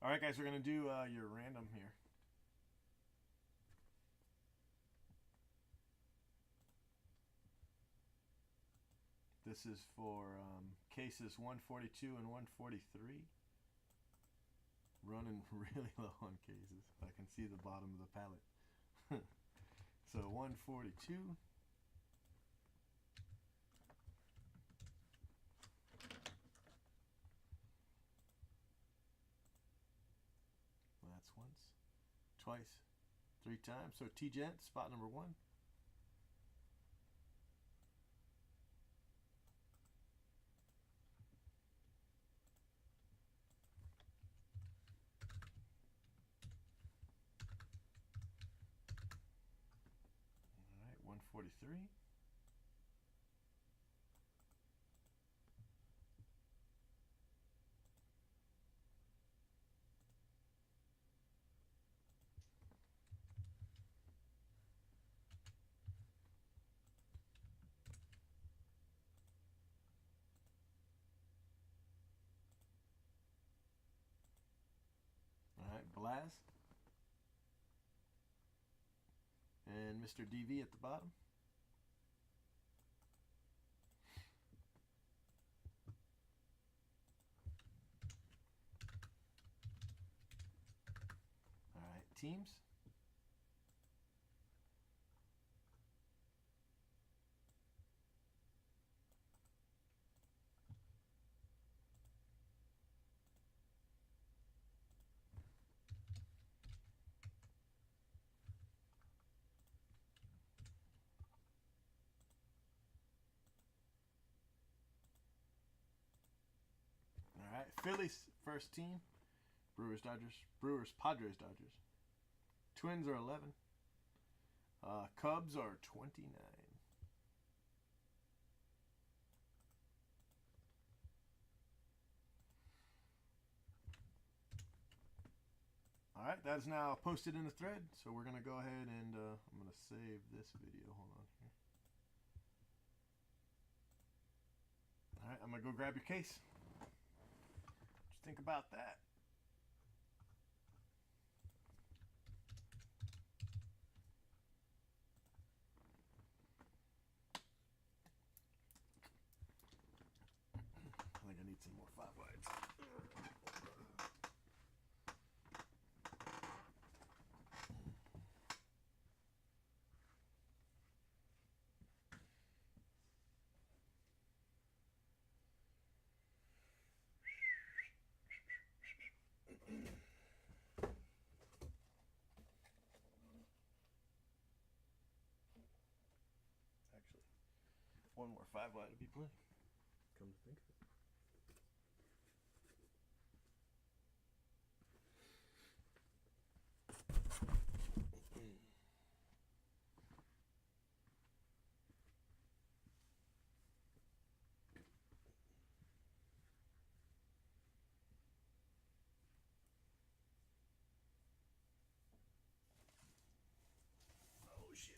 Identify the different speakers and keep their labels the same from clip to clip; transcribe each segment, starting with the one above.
Speaker 1: All right, guys, we're going to do your random here. This is for cases 142 and 143. Running really low on cases. I can see the bottom of the palette. So 142. That's once, twice, 3 times. So T-Gent, spot number 1. All right, 143. All right, Blaz. And Mr. DV at the bottom. All right, teams. All right, Phillies first team. Brewers, Dodgers. Brewers, Padres, Dodgers. Twins are 11. Cubs are 29. All right, that is now posted in the thread. So we're going to go ahead and I'm going to save this video. Hold on here. All right, I'm going to go grab your case. Just think about that. I think I need some more 5 wides. Actually, one more 5 wide would be plenty. Come to think of it. Oh shit.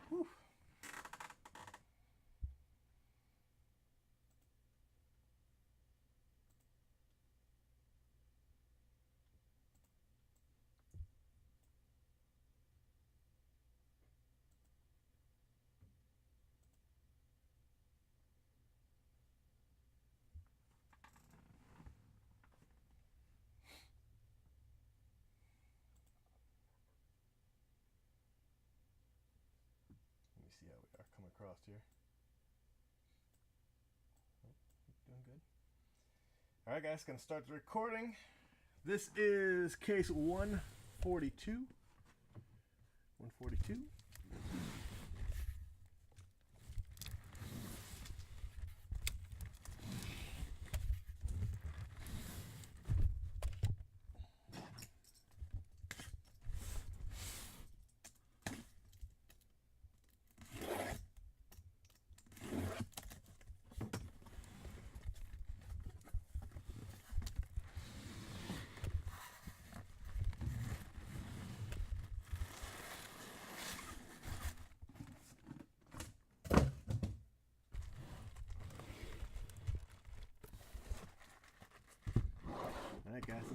Speaker 1: Whew. Let me see how we are coming across here. Oh, doing good. All right, guys, gonna start the recording. This is case 142. 142.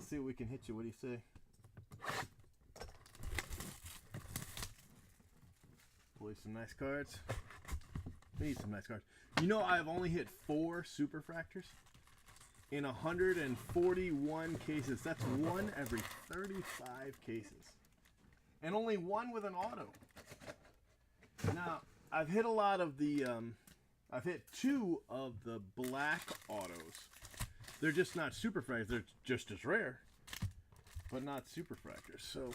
Speaker 1: see what we can hit you. What do you say? Pull you some nice cards. We need some nice cards. You know, I've only hit 4 superfractors in 141 cases. That's 1 every 35 cases. And only 1 with an auto. Now, I've hit a lot of the, I've hit 2 of the black autos. They're just not superfractors. They're just as rare, but not superfractors. So,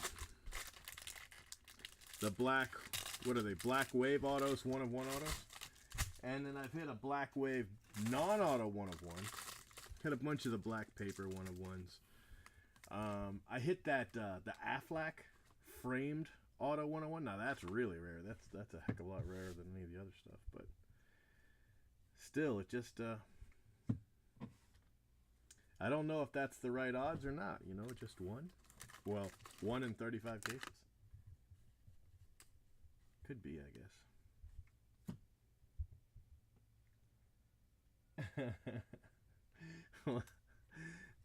Speaker 1: the black, what are they? Black Wave autos, 1 of 1 autos. And then I've hit a Black Wave non-auto 1 of 1. Hit a bunch of the black paper 1 of 1s. I hit that the Aflac framed auto 1 of 1. Now that's really rare. That's a heck of a lot rarer than any of the other stuff. But still, it just I don't know if that's the right odds or not. You know, just 1. Well, 1 in 35 cases. Could be, I guess.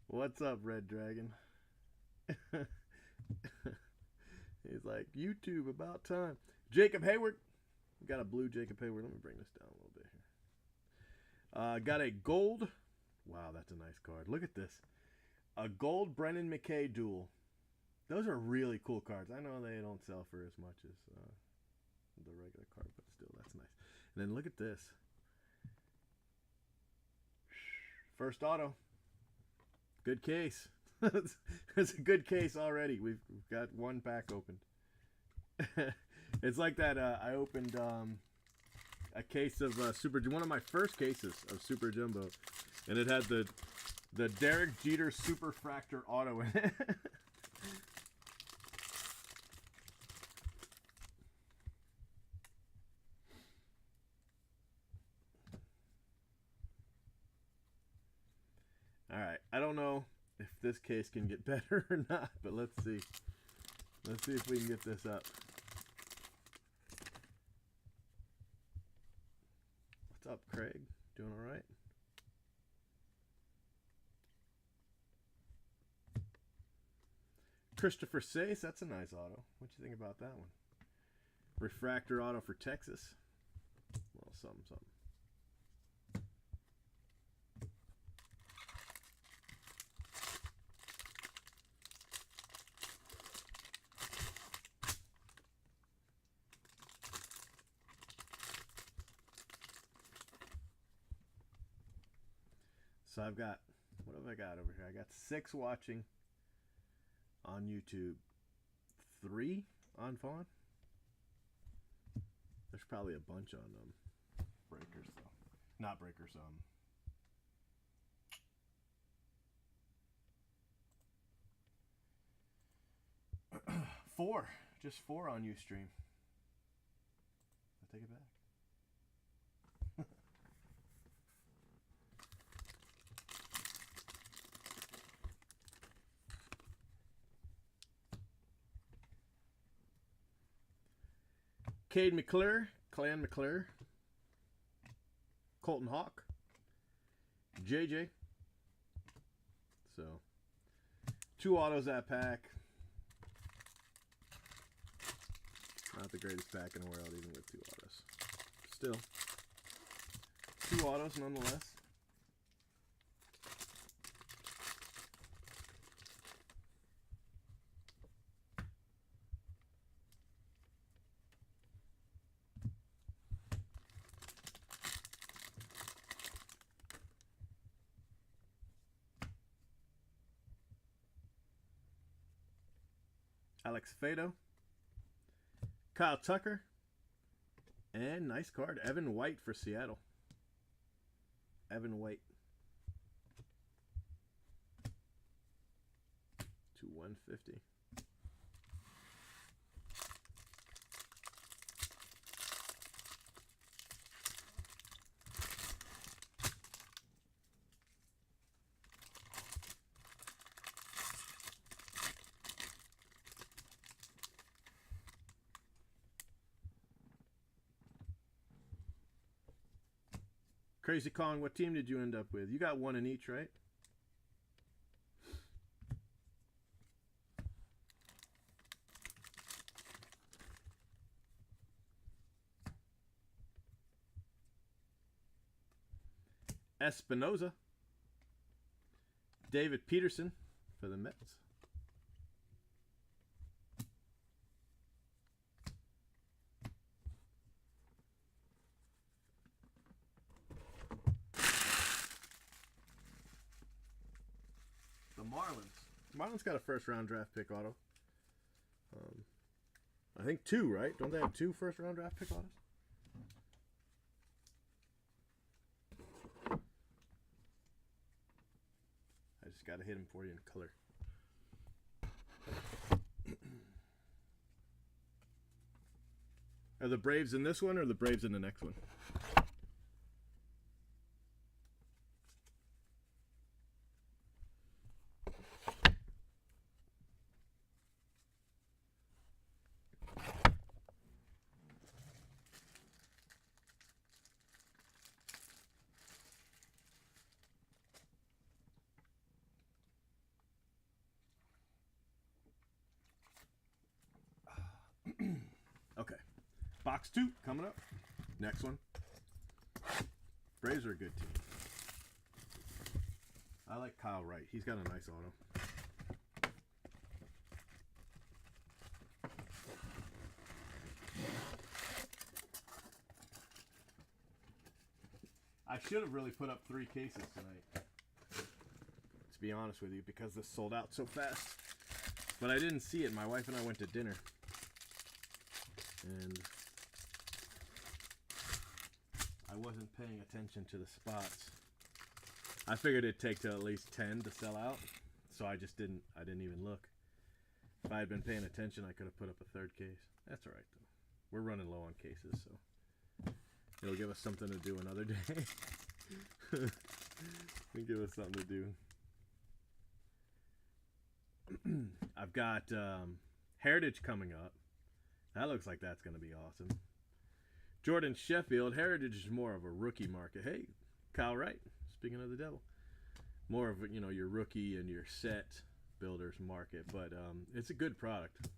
Speaker 1: What's up, Red Dragon? He's like, YouTube, about time. Jacob Hayward. We got a blue Jacob Hayward. Let me bring this down a little bit here. Got a gold. Wow, that's a nice card. Look at this. A gold Brennan McKay duel. Those are really cool cards. I know they don't sell for as much as the regular card, but still, that's nice. And then look at this. First auto. Good case. It's a good case already. We've got 1 pack opened. It's like that. I opened a case of one of my first cases of Super Jumbo, and it had the Derek Jeter Superfractor auto in it. Alright, I don't know if this case can get better or not, but let's see. Let's see if we can get this up. What's up, Craig? Doing alright? Christopher Sace, that's a nice auto. What you think about that one? Refractor auto for Texas. Well, something, something. So I've got, what have I got over here? I got 6 watching on YouTube, 3 on Fawn. There's probably a bunch on breakers though. Not breakers, 4. Just 4 on Ustream. I take it back. Cade McClure, Clan McClure, Colton Hawk, JJ. So, 2 autos that pack. Not the greatest pack in the world, even with 2 autos. Still, 2 autos nonetheless. Alex Fado, Kyle Tucker, and nice card, Evan White for Seattle. Evan White. To 150. Crazy Kong, what team did you end up with? You got 1 in each, right? Espinoza. David Peterson for the Mets. The Marlins. Marlins got a first-round draft pick auto. I think 2, right? Don't they have 2 first-round draft pick autos? I just got to hit him for you in color. Are the Braves in this one or the Braves in the next one? Okay. Box 2 coming up. Next one. Braves are a good team. I like Kyle Wright. He's got a nice auto. I should have really put up 3 cases tonight, to be honest with you, because this sold out so fast. But I didn't see it. My wife and I went to dinner. And I wasn't paying attention to the spots. I figured it'd take to at least 10 to sell out, so I didn't even look. If I had been paying attention, I could have put up a 3rd case. That's all right, though. We're running low on cases, so it'll give us something to do another day. It'll give us something to do. I've got Heritage coming up. That looks like that's going to be awesome. Jordan Sheffield. Heritage is more of a rookie market. Hey, Kyle Wright, speaking of the devil. More of, you know, your rookie and your set builders market. But it's a good product.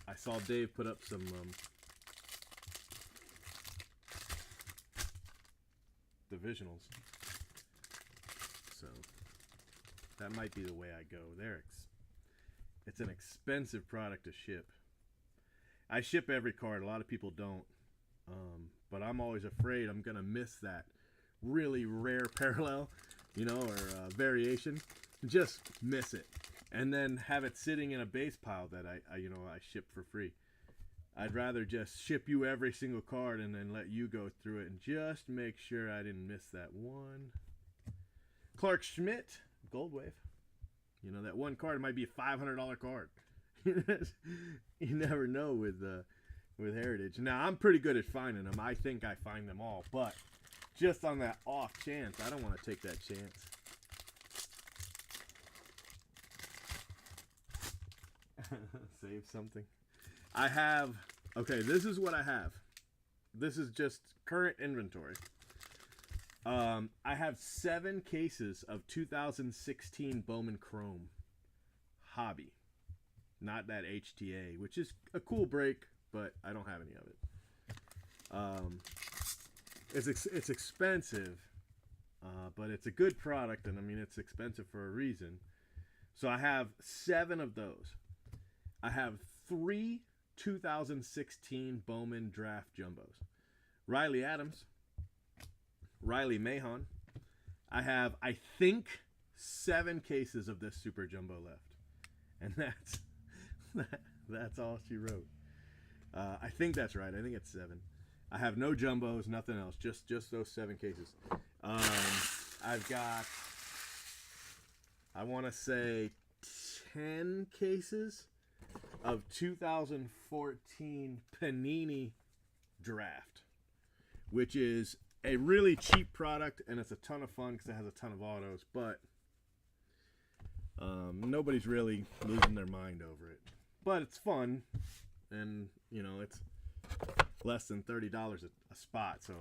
Speaker 1: I saw Dave put up some divisionals. So that might be the way I go. It's an expensive product to ship. I ship every card. A lot of people don't. But I'm always afraid I'm going to miss that really rare parallel, you know, or variation. Just miss it. And then have it sitting in a base pile that I ship for free. I'd rather just ship you every single card and then let you go through it and just make sure I didn't miss that one. Clark Schmidt, Gold Wave. You know, that one card might be a $500 card. You never know with Heritage. Now, I'm pretty good at finding them. I think I find them all. But just on that off chance, I don't want to take that chance. Save something. I have... Okay, this is what I have. This is just current inventory. I have 7 cases of 2016 Bowman Chrome Hobby. Not that HTA, which is a cool break, but I don't have any of it. It's expensive, but it's a good product, and I mean, it's expensive for a reason. So I have 7 of those. I have 3 2016 Bowman Draft Jumbos. Riley Adams. Riley Mahon. I have, I think, 7 cases of this Super Jumbo left. And that's all she wrote. I think that's right. I think it's 7. I have no jumbos, nothing else. Just those 7 cases. I've got, I want to say, 10 cases of 2014 Panini Draft, which is a really cheap product, and it's a ton of fun because it has a ton of autos, but nobody's really losing their mind over it. But it's fun, and, you know, it's less than $30 a spot, so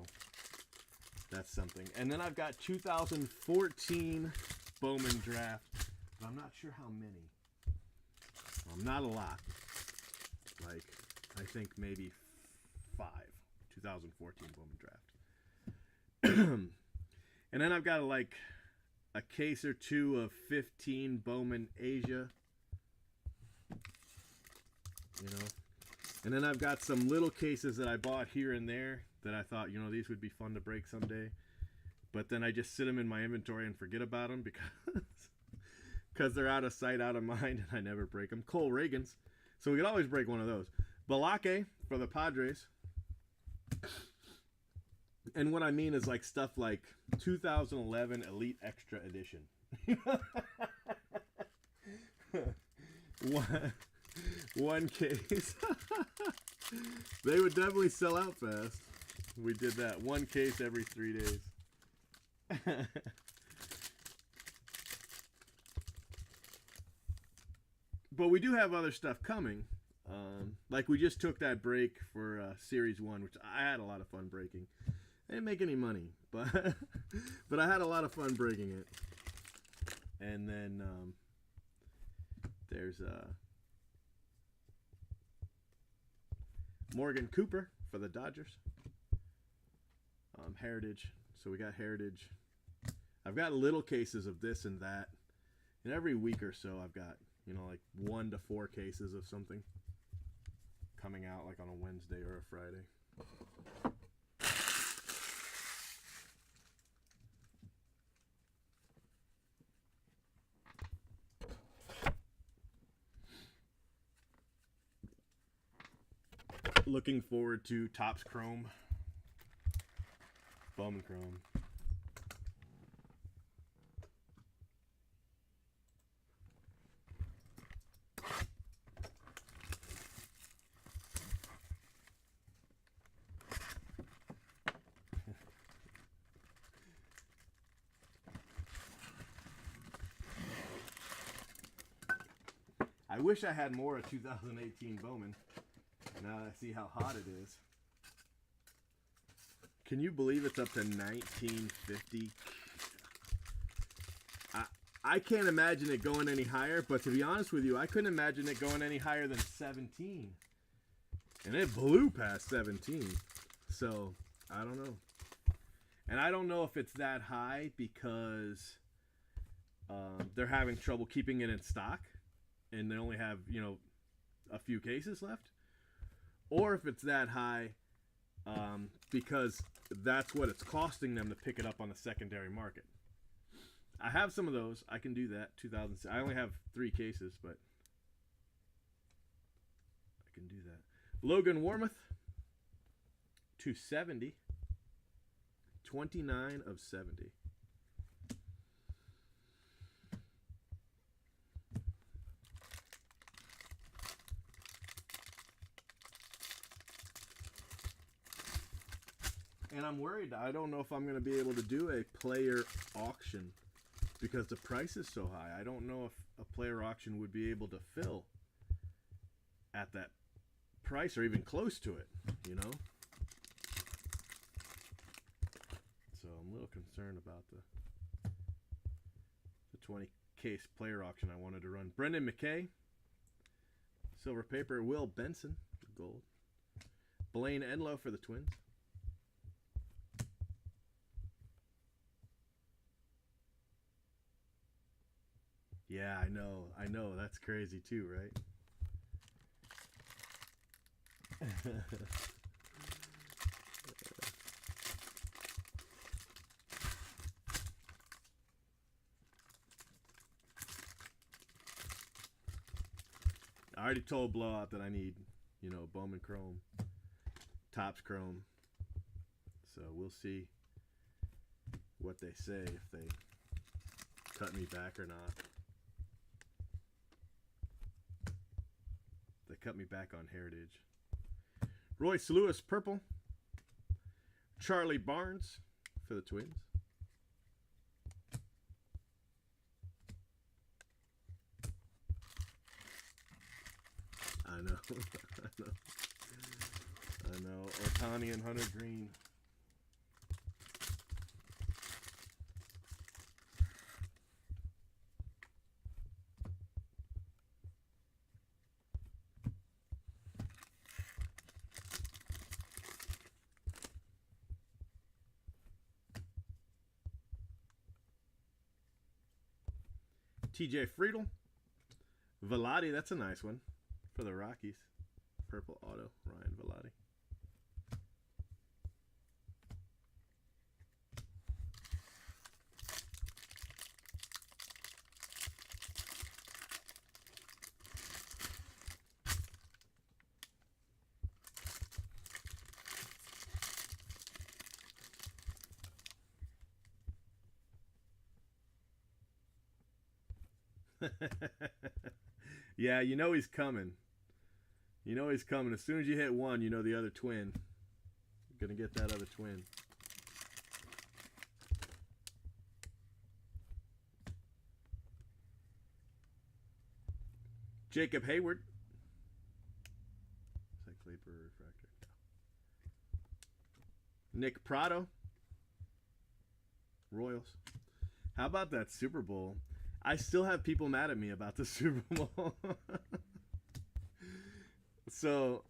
Speaker 1: that's something. And then I've got 2014 Bowman Draft, but I'm not sure how many. Not a lot. Like, I think maybe 5. 2014 Bowman Draft. And then I've got like a case or two of 15 Bowman Asia. You know. And then I've got some little cases that I bought here and there that I thought, you know, these would be fun to break someday. But then I just sit them in my inventory and forget about them because they're out of sight, out of mind, and I never break them. Cole Reagans. So we could always break one of those. Balake for the Padres. And what I mean is like stuff like 2011 Elite Extra Edition. One case. They would definitely sell out fast. We did that. One case every 3 days. But we do have other stuff coming. Like we just took that break for Series 1, which I had a lot of fun breaking. I didn't make any money, but I had a lot of fun breaking it. And then there's Morgan Cooper for the Dodgers. Heritage. So we got Heritage. I've got little cases of this and that. And every week or so I've got, you know, like 1 to 4 cases of something coming out like on a Wednesday or a Friday. Looking forward to Topps Chrome. Bowman Chrome. I wish I had more of 2018 Bowman. Now I see how hot it is. Can you believe it's up to 1950? I can't imagine it going any higher, but to be honest with you, I couldn't imagine it going any higher than 17. And it blew past 17. So, I don't know. And I don't know if it's that high because they're having trouble keeping it in stock. And they only have, you know, a few cases left. Or if it's that high because that's what it's costing them to pick it up on the secondary market. I have some of those. I can do that. 2000. I only have 3 cases, but I can do that. Logan Warmoth, 270. 29 of 70. And I'm worried. I don't know if I'm going to be able to do a player auction because the price is so high. I don't know if a player auction would be able to fill at that price or even close to it, you know? So I'm a little concerned about the 20 case player auction I wanted to run. Brendan McKay, silver paper. Will Benson, gold. Blaine Enlow for the Twins. Yeah, I know, that's crazy too, right? I already told Blowout that I need, you know, Bowman Chrome, Topps Chrome, so we'll see what they say, if they cut me back or not. They cut me back on Heritage. Royce Lewis, purple. Charlie Barnes for the Twins. I know. I know. Otani and Hunter Green. TJ Friedel. Velati, that's a nice one for the Rockies. Purple auto, Ryan Velati. Yeah, you know he's coming. You know he's coming. As soon as you hit one, you know the other twin. You're going to get that other twin. Jacob Hayward. Is that Claper refractor? No. Nick Prado. Royals. How about that Super Bowl? I still have people mad at me about the Super Bowl. So,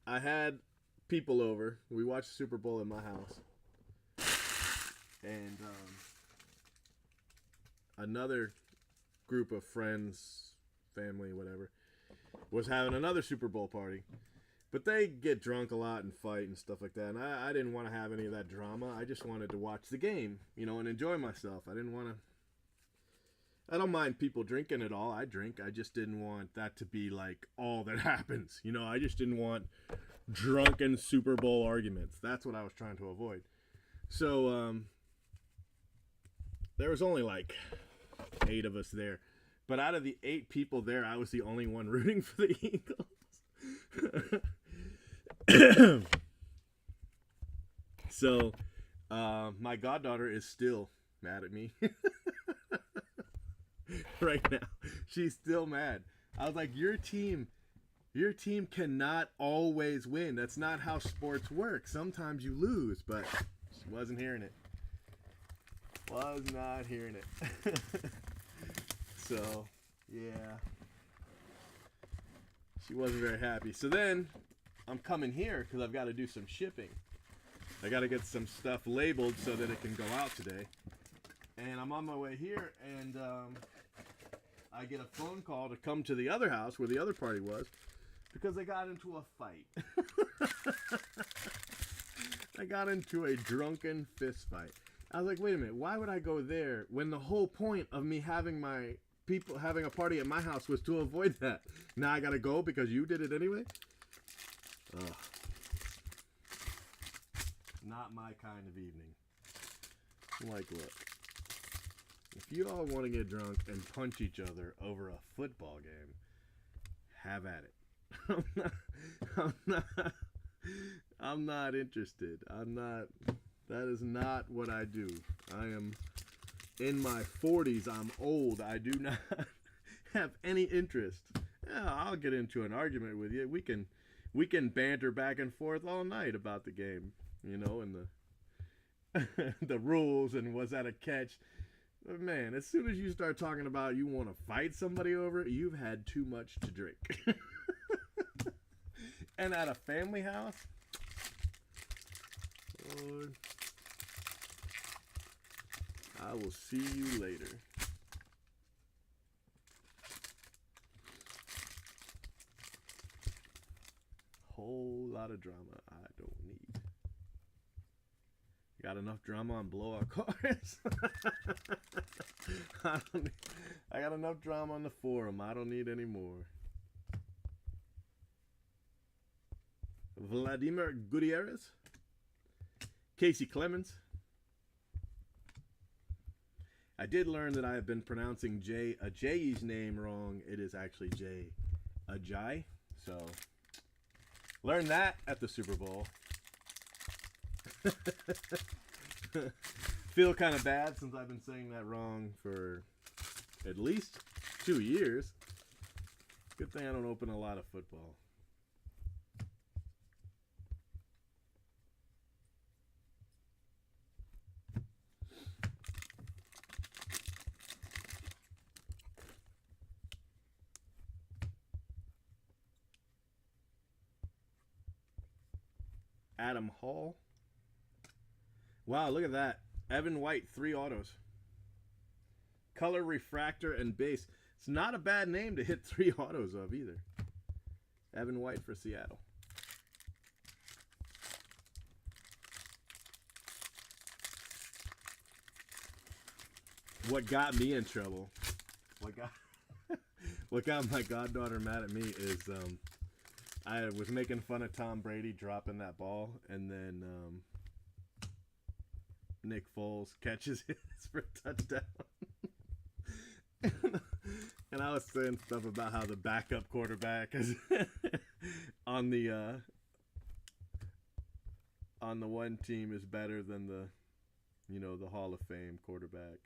Speaker 1: I had people over. We watched the Super Bowl in my house. And another group of friends, family, whatever, was having another Super Bowl party. But they get drunk a lot and fight and stuff like that. And I didn't want to have any of that drama. I just wanted to watch the game, you know, and enjoy myself. I didn't want to. I don't mind people drinking at all. I drink. I just didn't want that to be like all that happens. You know, I just didn't want drunken Super Bowl arguments. That's what I was trying to avoid. So there was only like 8 of us there. But out of the 8 people there, I was the only one rooting for the Eagles. So my goddaughter is still mad at me. Right now, she's still mad. I was like, your team cannot always win. That's not how sports work. Sometimes you lose, but she wasn't hearing it. Was not hearing it. So, yeah. She wasn't very happy. So then, I'm coming here because I've got to do some shipping. I got to get some stuff labeled so that it can go out today. And I'm on my way here, and I get a phone call to come to the other house where the other party was because they got into a fight. I got into a drunken fist fight. I was like, wait a minute, why would I go there when the whole point of me having my people having a party at my house was to avoid that? Now I gotta go because you did it anyway? Ugh. Not my kind of evening. Like, look. If you all want to get drunk and punch each other over a football game, have at it. I'm not interested. That is not what I do. I am in my 40s. I'm old. I do not have any interest. Yeah, I'll get into an argument with you. We can banter back and forth all night about the game, you know, and the rules and was that a catch. But man, as soon as you start talking about you want to fight somebody over it, you've had too much to drink. And at a family house, Lord, I will see you later. Whole lot of drama I don't need. Got enough drama on blowout cards. I got enough drama on the forum. I don't need any more. Vladimir Gutierrez. Casey Clemens. I did learn that I have been pronouncing Ajayi's name wrong. It is actually Jay Ajayi. So, learned that at the Super Bowl. Feel kind of bad since I've been saying that wrong for at least 2 years. Good thing I don't open a lot of football. Adam Hall. Wow, look at that. Evan White, 3 autos. color refractor and base. It's not a bad name to hit 3 autos of either. Evan White for Seattle. What got me in trouble, what got my goddaughter mad at me is I was making fun of Tom Brady dropping that ball, and then Nick Foles catches it for a touchdown. And I was saying stuff about how the backup quarterback is on the one team is better than the the Hall of Fame quarterback.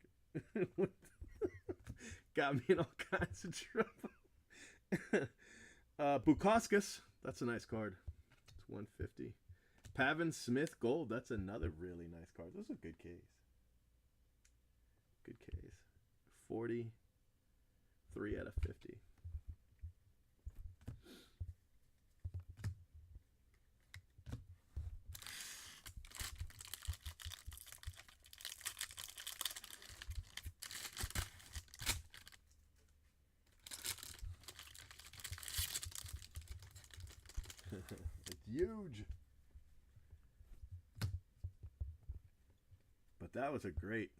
Speaker 1: Got me in all kinds of trouble. Bukowskis, that's a nice card. It's 150. Pavin Smith Gold, that's another really nice card. Those are good case. Good case. 43 out of 50. It's huge. But that was a great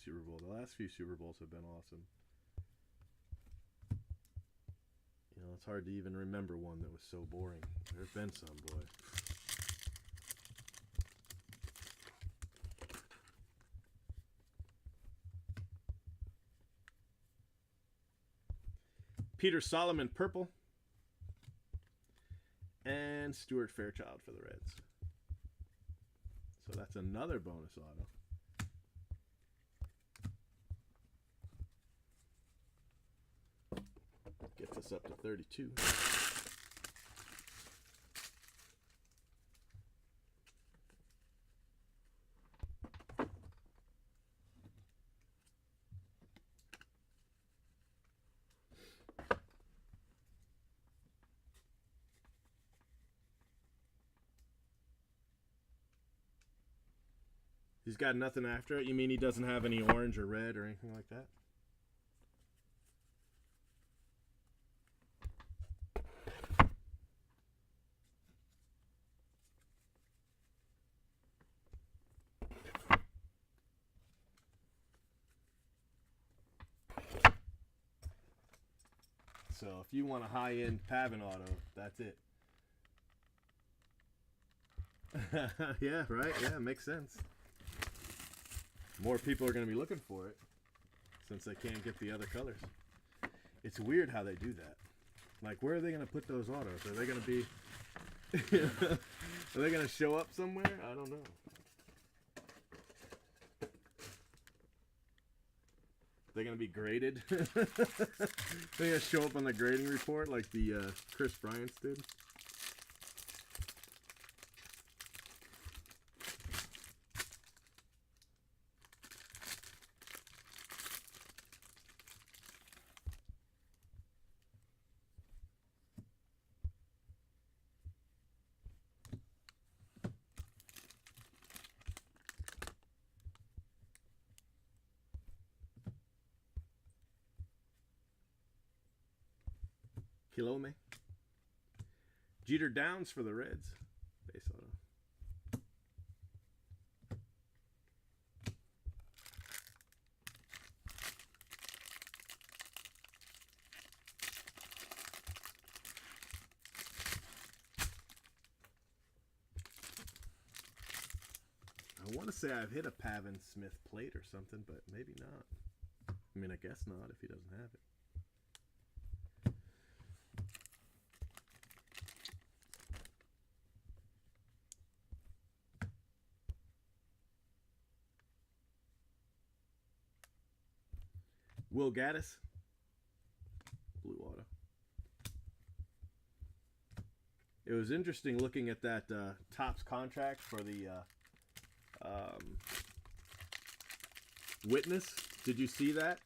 Speaker 1: Super Bowl. The last few Super Bowls have been awesome. It's hard to even remember one that was so boring. There's been some, boy. Peter Solomon purple. And Stuart Fairchild for the Reds. So that's another bonus auto. Gets us up to 32. He's got nothing after it? You mean he doesn't have any orange or red or anything like that? So if you want a high-end Pavin auto, that's it. Yeah, right? Yeah, makes sense. More people are going to be looking for it since they can't get the other colors. It's weird how they do that. Like, where are they going to put those autos? Are they going to be... are they going to show up somewhere? I don't know. They're going to be graded? They're going to show up on the grading report like the Chris Bryant's did? Kilome. Jeter Downs for the Reds. Base auto. I want to say I've hit a Pavin Smith plate or something, but maybe not. I mean, I guess not if he doesn't have it. Will Gaddis, blue auto. It was interesting looking at that Topps contract for the Witness. Did you see that?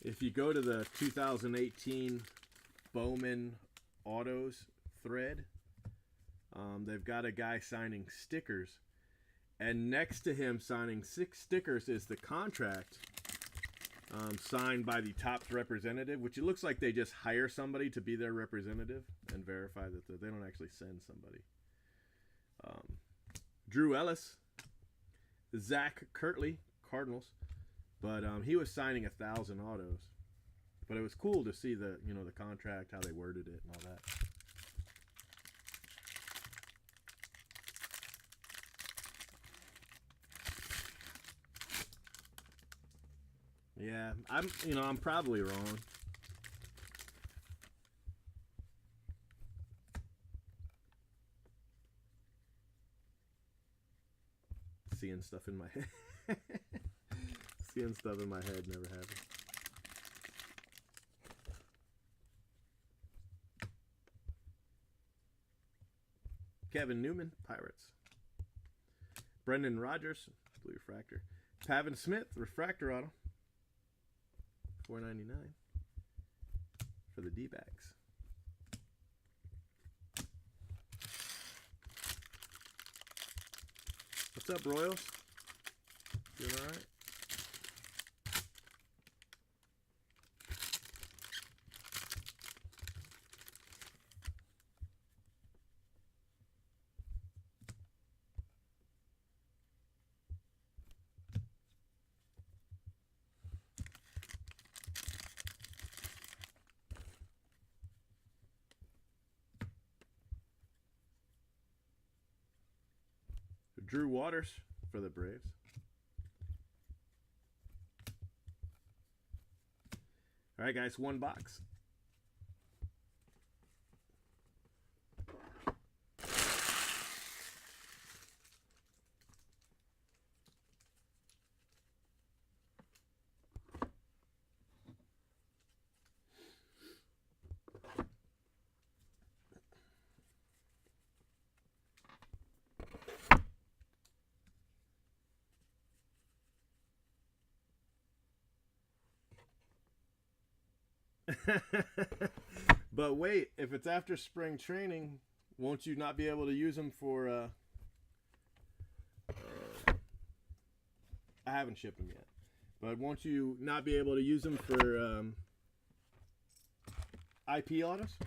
Speaker 1: If you go to the 2018 Bowman Autos thread, they've got a guy signing stickers. And next to him signing 6 stickers is the contract signed by the Topps representative, which it looks like they just hire somebody to be their representative and verify that they don't actually send somebody. Drew Ellis, Zach Kirtley, Cardinals, but he was signing 1,000 autos. But it was cool to see the the contract, how they worded it, and all that. Yeah, I'm probably wrong. Seeing stuff in my head. Seeing stuff in my head never happened. Kevin Newman, Pirates. Brendan Rodgers, blue refractor. Pavin Smith, refractor auto. $4.99 for the D-backs. What's up, Royals? Doing all right? Drew Waters for the Braves. All right, guys, 1 box. But wait, if it's after spring training, won't you not be able to use them for I haven't shipped them yet, but won't you not be able to use them for IP autos?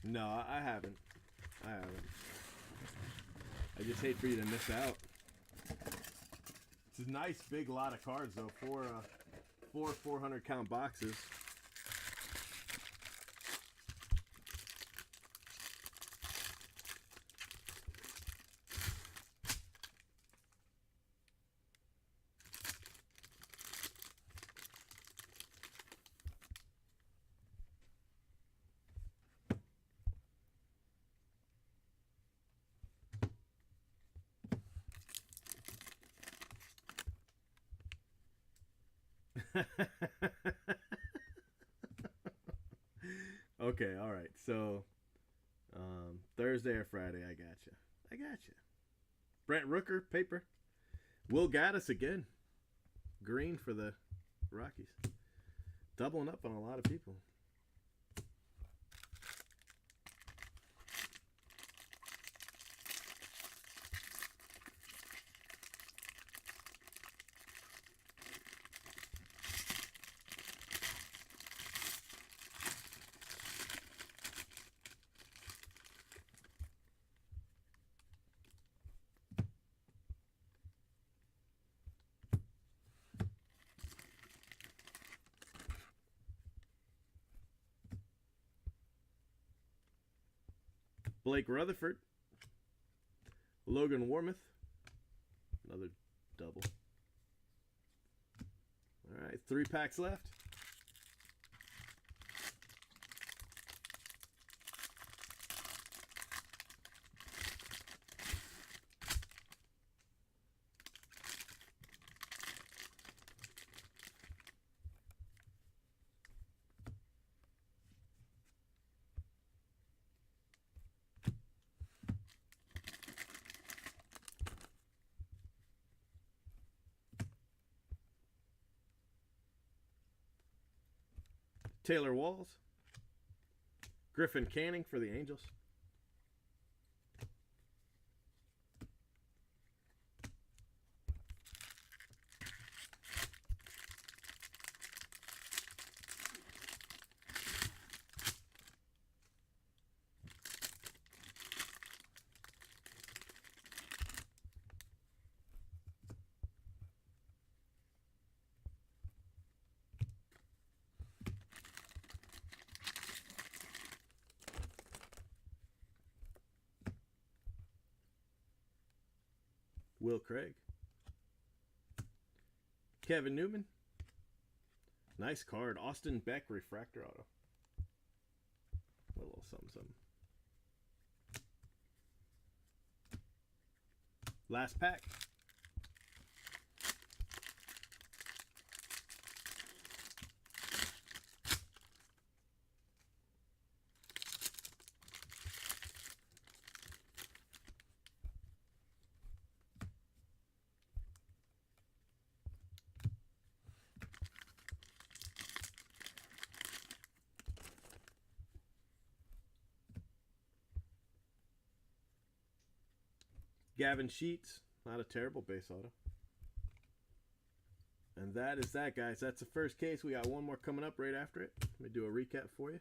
Speaker 1: No, I haven't. I just hate for you to miss out. It's a nice big lot of cards though. Four 400 count boxes. Okay, all right. So Thursday or Friday, I gotcha. Brent Rooker, paper. Will Gaddis again. Green for the Rockies. Doubling up on a lot of people. Blake Rutherford. Logan Warmoth. Another double. All right, 3 packs left. Taylor Walls. Griffin Canning for the Angels. Will Craig. Kevin Newman. Nice card. Austin Beck refractor auto. A little something, something. Last pack. Gavin Sheets, not a terrible base auto. And that is that, guys. That's the first case. We got one more coming up right after it. Let me do a recap for you.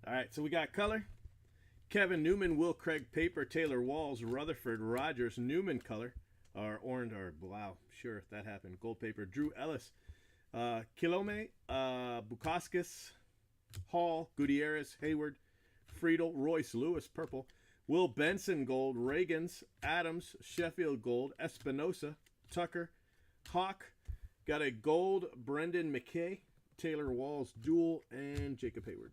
Speaker 1: All right, so we got color. Kevin Newman, Will Craig paper, Taylor Walls, Rutherford, Rogers, Newman color, or orange, or wow, sure, that happened. Gold paper, Drew Ellis, Kilome, Bukauskas, Hall, Gutierrez, Hayward, Friedel, Royce Lewis, purple, Will Benson, gold, Reagans, Adams, Sheffield, gold, Espinosa, Tucker, Hawk, got a gold, Brendan McKay, Taylor Walls, dual, and Jacob Hayward.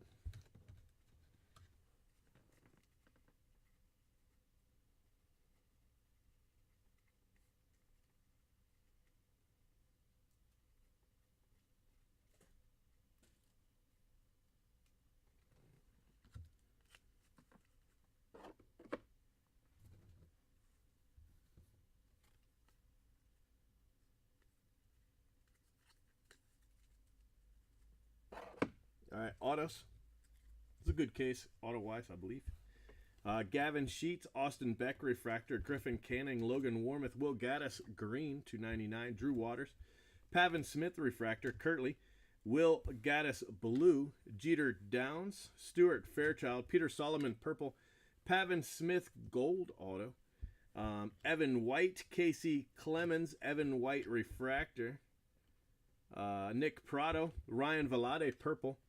Speaker 1: All right, autos. It's a good case, auto-wise, I believe. Gavin Sheets, Austin Beck, refractor, Griffin Canning, Logan Warmouth, Will Gaddis, green, $2.99, Drew Waters, Pavin Smith, refractor, Kirtley, Will Gaddis, blue, Jeter Downs, Stuart Fairchild, Peter Solomon, purple, Pavin Smith, gold auto, Evan White, Casey Clemens, Evan White, refractor, Nick Prado, Ryan Velade, purple,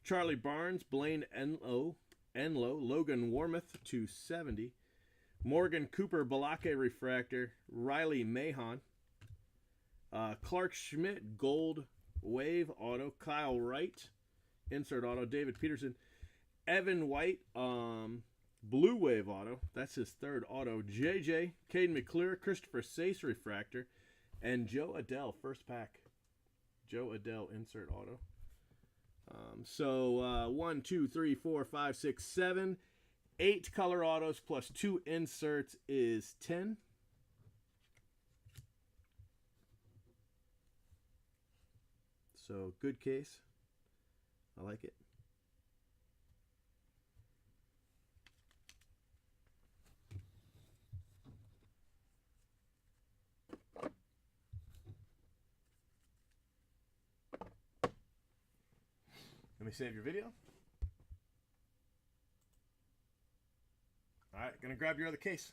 Speaker 1: Charlie Barnes, Blaine Enlow, Logan Warmouth, 270. Morgan Cooper, Balake refractor, Riley Mahon. Clark Schmidt, gold wave auto. Kyle Wright, insert auto. David Peterson. Evan White, blue wave auto. That's his third auto. JJ, Caden McClure, Christopher Sace refractor. And Joe Adell, first pack. Joe Adell, insert auto. So 1, 2, 3, 4, 5, 6, 7, 8 color autos plus 2 inserts is 10. So good case. I like it. Let me save your video. All right, gonna grab your other case.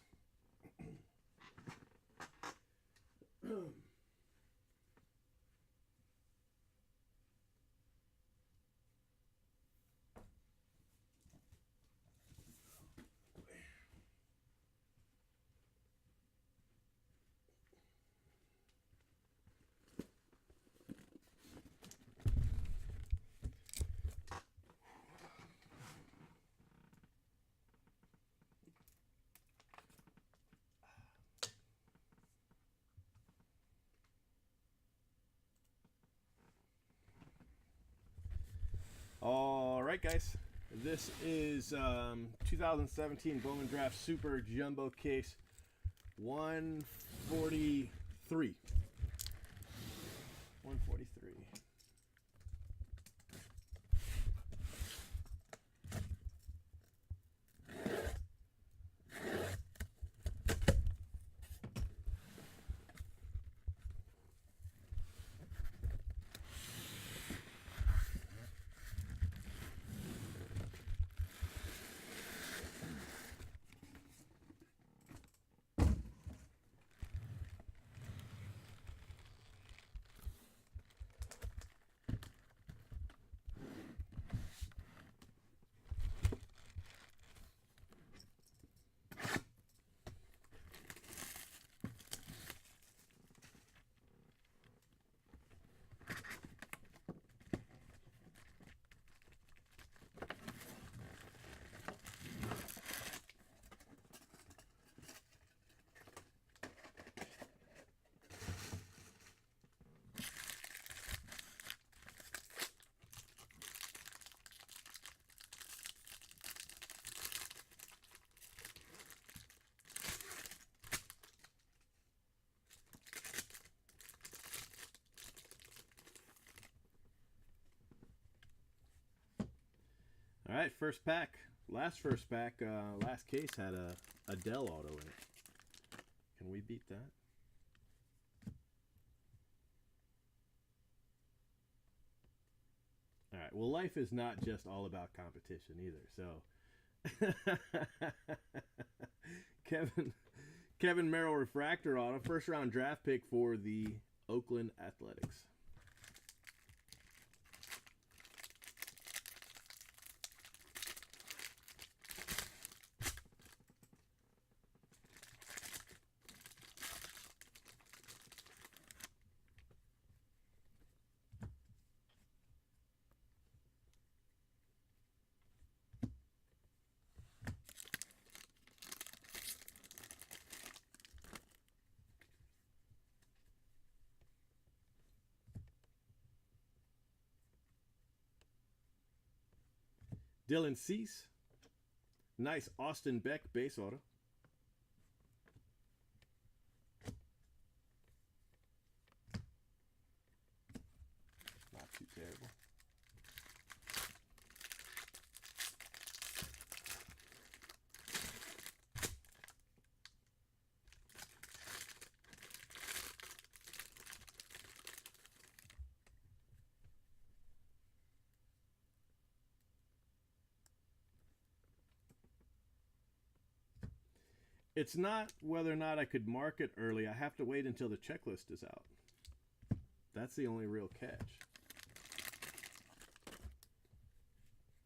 Speaker 1: All right, guys. This is 2017 Bowman Draft Super Jumbo Case 143. 143. All right, first pack. Last case had a Dell auto in it. Can we beat that? All right, well, life is not just all about competition either. So, Kevin Merrill refractor auto, first round draft pick for the Oakland Athletics. Dylan Cease. Nice Austin Beck base auto. Not too terrible. It's not whether or not I could mark it early. I have to wait until the checklist is out. That's the only real catch.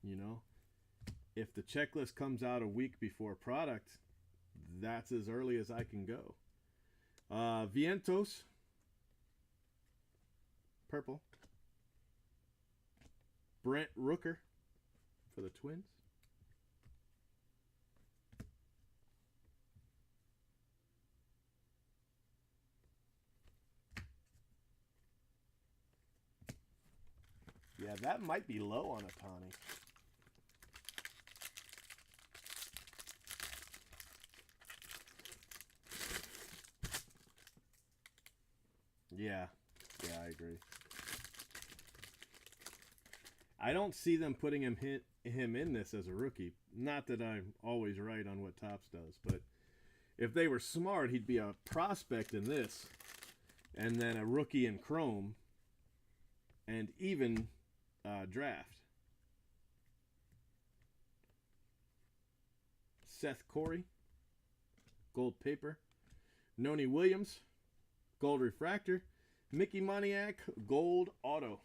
Speaker 1: You know, if the checklist comes out a week before product, that's as early as I can go. Vientos. Purple. Brent Rooker for the Twins. Yeah, that might be low on Ohtani. Yeah, I agree. I don't see them putting him in this as a rookie. Not that I'm always right on what Topps does, but if they were smart, he'd be a prospect in this, and then a rookie in Chrome, and even draft. Seth Corey, gold paper. Noni Williams, gold refractor. Mickey Moniak, gold auto.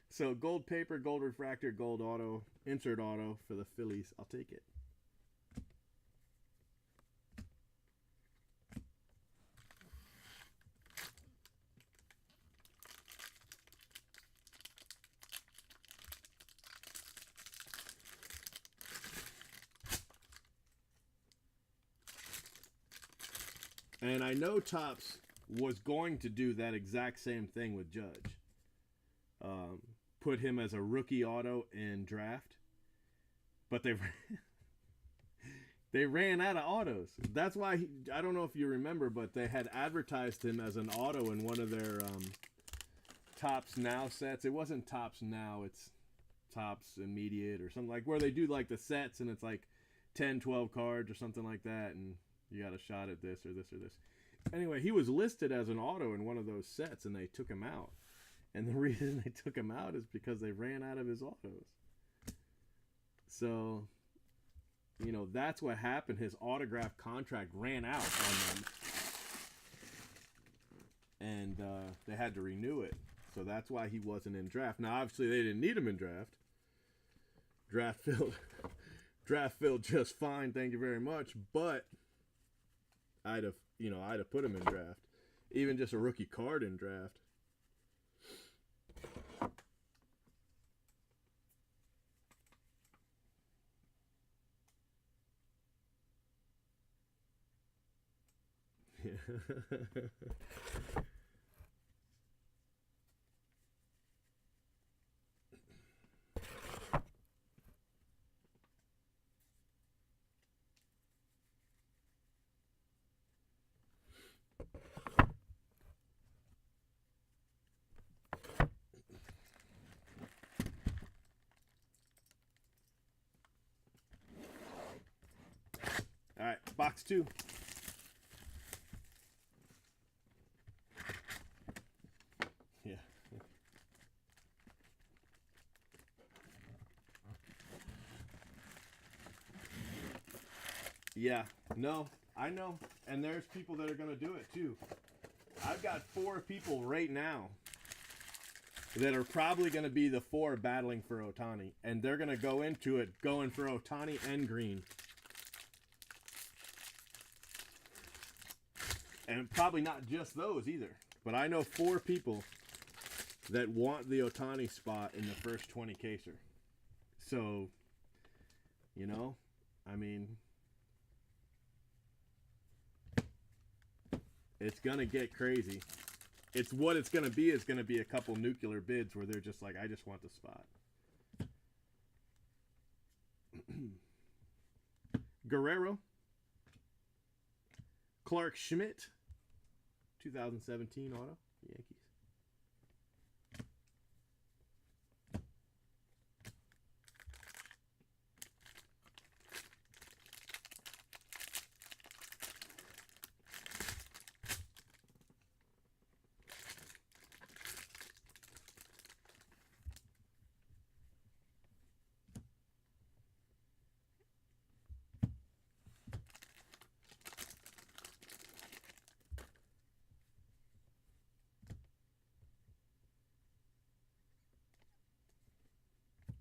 Speaker 1: So gold paper, gold refractor, gold auto, insert auto for the Phillies. I'll take it. And I know Topps was going to do that exact same thing with Judge. put him as a rookie auto in draft, but they ran out of autos. That's why I don't know if you remember, but they had advertised him as an auto in one of their Topps Now sets. It wasn't Topps Now, it's Topps Immediate or something, like where they do like the sets and it's like 10, 12 cards or something like that, and you got a shot at this or this or this. Anyway, he was listed as an auto in one of those sets, and they took him out. And the reason they took him out is because they ran out of his autos. So, you know, that's what happened. His autograph contract ran out on them. And they had to renew it. So that's why he wasn't in draft. Now, obviously, they didn't need him in draft. Draft filled just fine, thank you very much. But I'd have put him in draft. Even just a rookie card in draft. All right, box 2. Yeah. Yeah, no, I know. And there's people that are going to do it too. I've got 4 people right now that are probably going to be the 4 battling for Ohtani. And they're going to go into it going for Ohtani and Green. And probably not just those either. But I know 4 people that want the Ohtani spot in the first 20 caser. So, you know, I mean, it's going to get crazy. It's what it's going to be. It's going to be a couple nuclear bids where they're just like, I just want the spot. Guerrero. Clark Schmidt. 2017 auto. Yankees.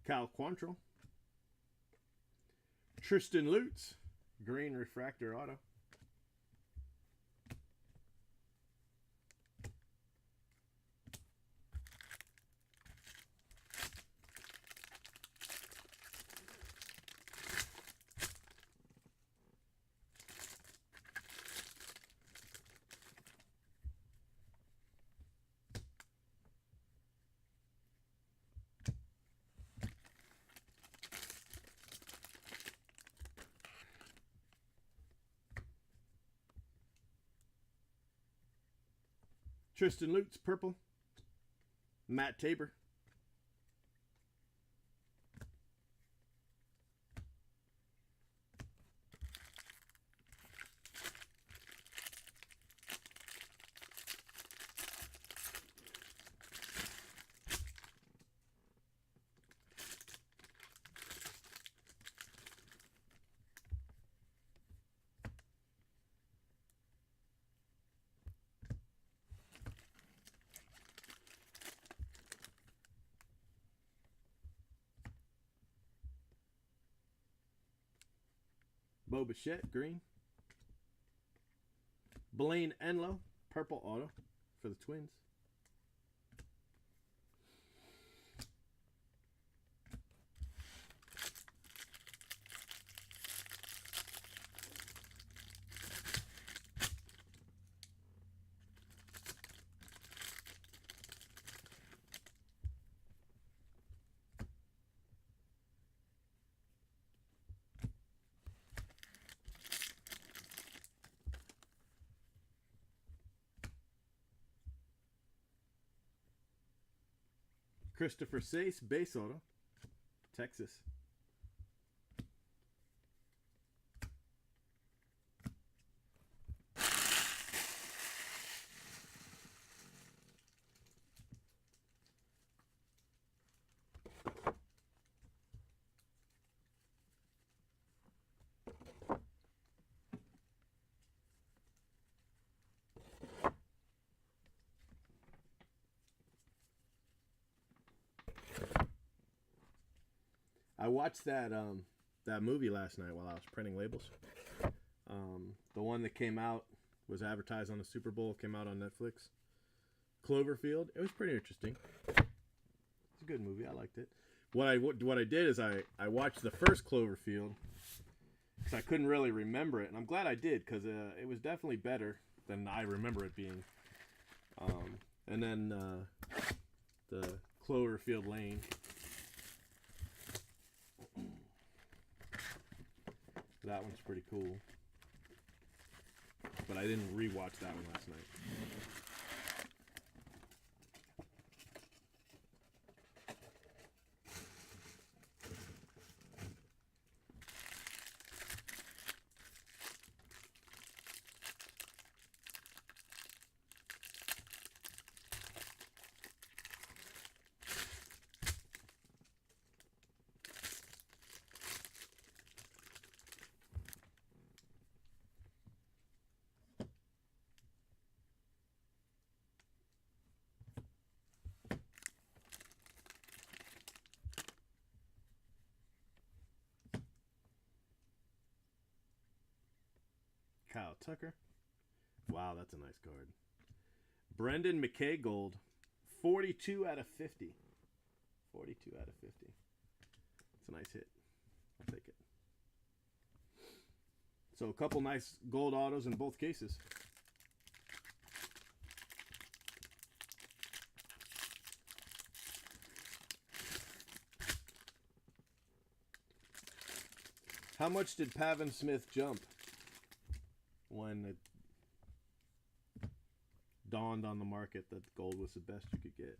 Speaker 1: Cal Quantrill. Tristan Lutz. Green refractor auto. Tristan Lutz, purple. Matt Tabor. Bo Bichette, green. Blaine Enlow, purple auto for the Twins. Christopher Sace, base auto, Texas. I watched that movie last night while I was printing labels. The one that came out was advertised on the Super Bowl, came out on Netflix. Cloverfield. It was pretty interesting. It's a good movie. I liked it. What I did is I watched the first Cloverfield because I couldn't really remember it, and I'm glad I did because it was definitely better than I remember it being. And then the Cloverfield Lane. That one's pretty cool. But I didn't rewatch that one last night. Kyle Tucker. Wow, that's a nice card. Brendan McKay Gold. 42 out of 50. 42 out of 50. It's a nice hit. I'll take it. So a couple nice gold autos in both cases. How much did Pavin Smith jump when it dawned on the market that gold was the best you could get?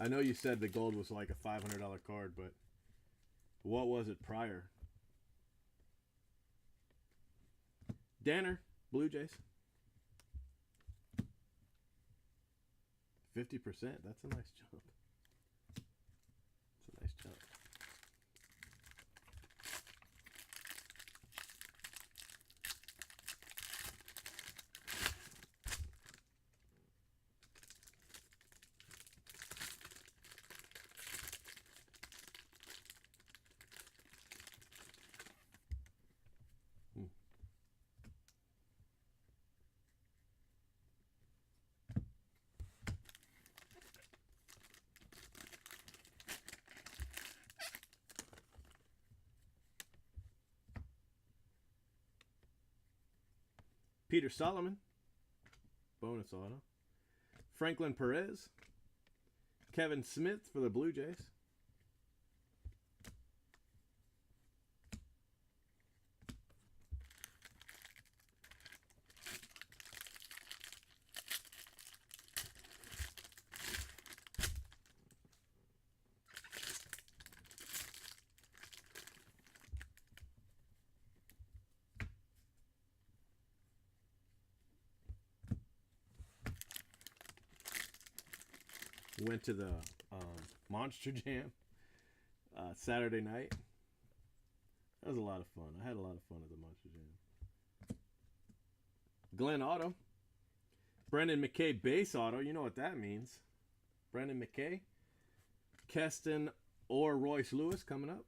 Speaker 1: I know you said the gold was like a $500 card, but what was it prior? Danner, Blue Jays. 50%, that's a nice jump. That's a nice jump. Peter Solomon, bonus auto. Franklin Perez. Kevin Smith for the Blue Jays. Went to the Monster Jam Saturday night. That was a lot of fun. I had a lot of fun at the Monster Jam. Glenn Auto. Brendan McKay base auto. You know what that means. Brendan McKay. Keston or Royce Lewis coming up.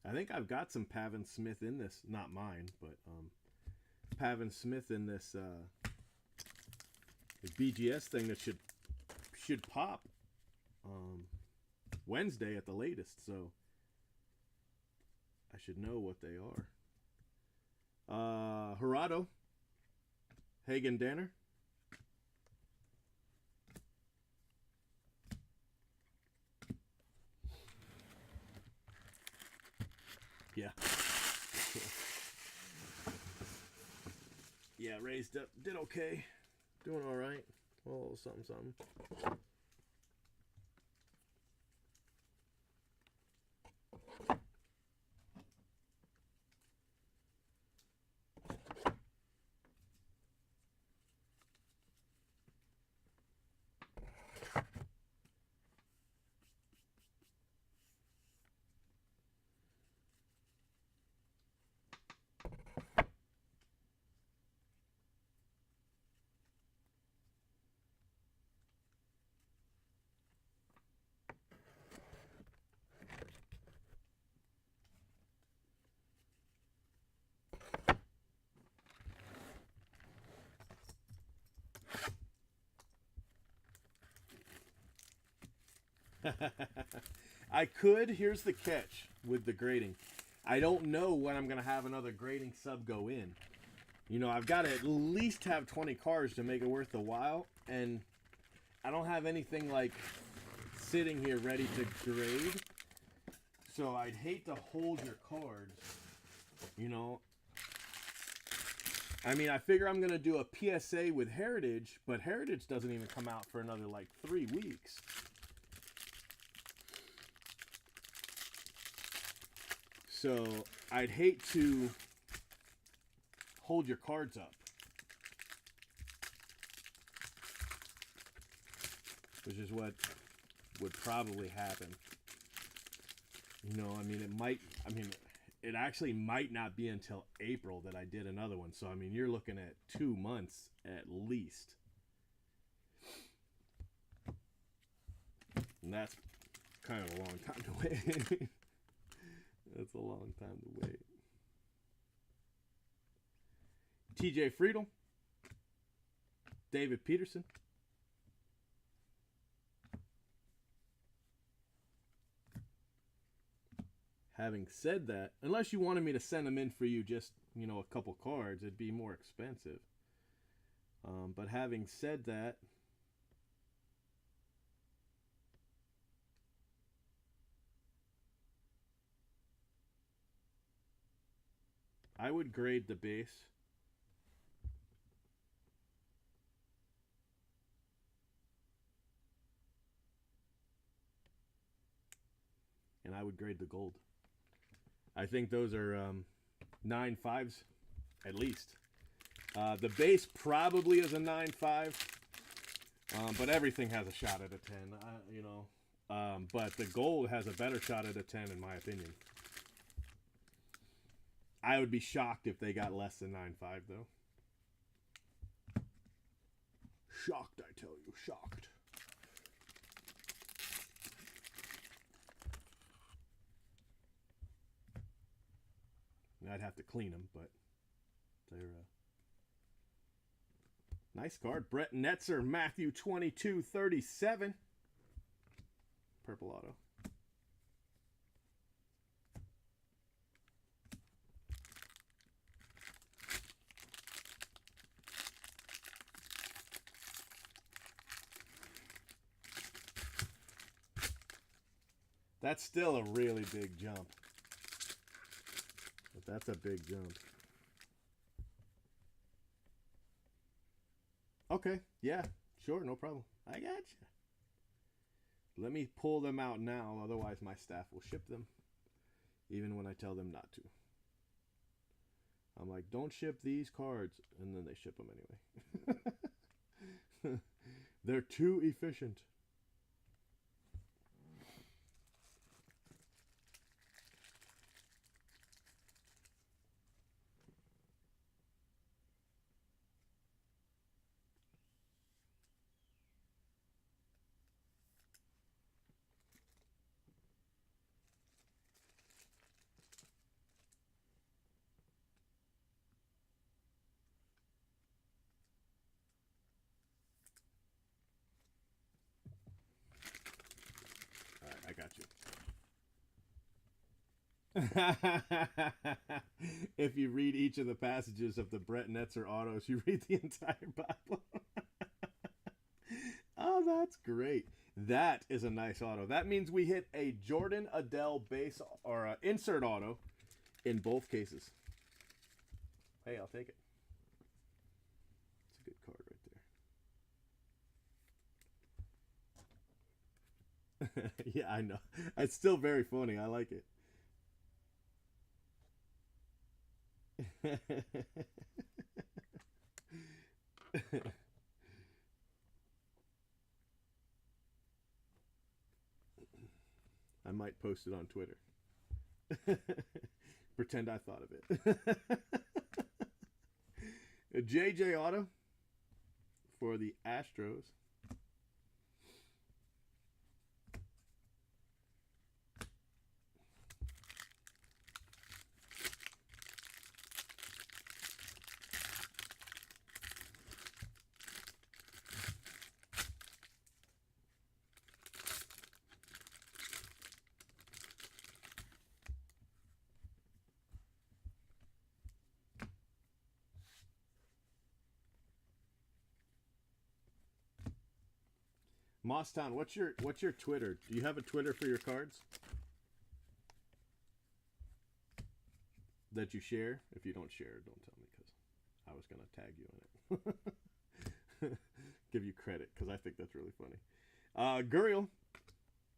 Speaker 1: I think I've got some Pavin Smith in this. Not mine, but Pavin Smith in this BGS thing that should pop Wednesday at the latest. So I should know what they are. Gerardo, Hagen Danner. Yeah. Yeah, raised up. Did okay. Doing all right. Oh, something, something. I could. Here's the catch with the grading. I don't know when I'm going to have another grading sub go in. You know, I've got to at least have 20 cards to make it worth the while. And I don't have anything like sitting here ready to grade. So I'd hate to hold your cards. You know, I mean, I figure I'm going to do a PSA with Heritage, but Heritage doesn't even come out for another like 3 weeks. So I'd hate to hold your cards up, which is what would probably happen. You know, I mean, it actually might not be until April that I did another one. So, I mean, you're looking at 2 months at least. And that's kind of a long time to wait. That's a long time to wait. TJ Friedel. David Peterson. Having said that, unless you wanted me to send them in for you just, you know, a couple cards, it'd be more expensive. But having said that, I would grade the base. And I would grade the gold. I think those are 9.5s at least. The base probably is a 9.5, but everything has a shot at a 10. You know, but the gold has a better shot at a 10 in my opinion. I would be shocked if they got less than 9.5 though. Shocked, I tell you, shocked. I'd have to clean them, but they're nice card. Brett Netzer, Matthew 2237. Purple auto. That's still a really big jump. But that's a big jump. Okay, yeah, sure, no problem. I got you. Let me pull them out now, otherwise my staff will ship them, even when I tell them not to. I'm like, don't ship these cards, and then they ship them anyway. They're too efficient. If you read each of the passages of the Brett Netzer autos, you read the entire Bible. Oh, that's great. That is a nice auto. That means we hit a Jordan Adele base or insert auto in both cases. Hey, I'll take it. It's a good card right there. Yeah, I know. It's still very funny. I like it. I might post it on Twitter. Pretend I thought of it. A JJ auto for the Astros. Mosstown, what's your Twitter? Do you have a Twitter for your cards that you share? If you don't share, don't tell me because I was gonna tag you in it. Give you credit because I think that's really funny. Guriel,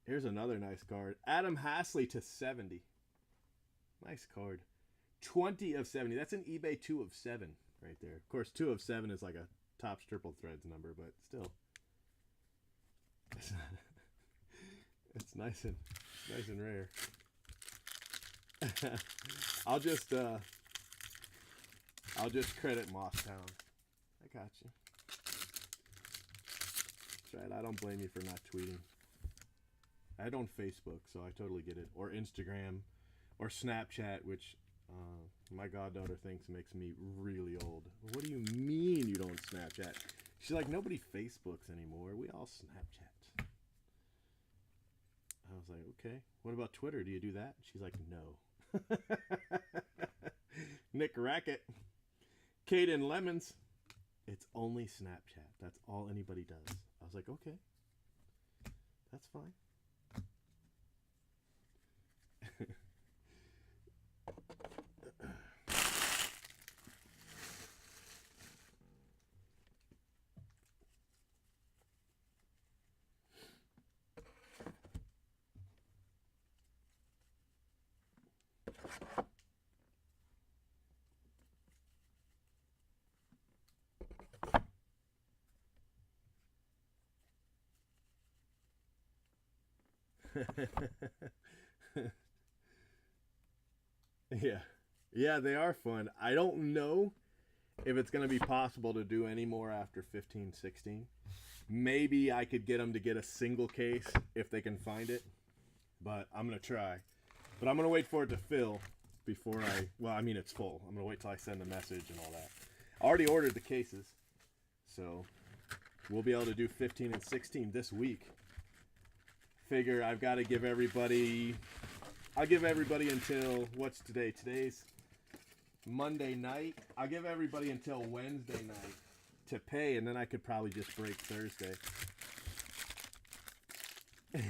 Speaker 1: here's another nice card. Adam Hasley to 70. Nice card. 20 of 70. That's an eBay 2 of 7 right there. Of course, 2 of 7 is like a Topps Triple Threads number, but still. It's nice and rare. I'll just credit Mosstown. I got you. That's right. I don't blame you for not tweeting. I don't Facebook, so I totally get it. Or Instagram, or Snapchat, which my goddaughter thinks makes me really old. What do you mean you don't Snapchat? She's like, nobody Facebooks anymore. We all Snapchat. I was like, okay. What about Twitter? Do you do that? She's like, no. Nick Rackett. Caden Lemons. It's only Snapchat. That's all anybody does. I was like, okay. That's fine. Yeah, they are fun. I don't know if it's going to be possible to do any more after 15, 16. Maybe I could get them to get a single case if they can find it, but I'm going to try. But I'm going to wait for it to fill before it's full. I'm going to wait till I send the message and all that. I already ordered the cases, so we'll be able to do 15 and 16 this week. Figure I've got to give everybody... I'll give everybody until... What's today? Today's Monday night. I'll give everybody until Wednesday night to pay, and then I could probably just break Thursday.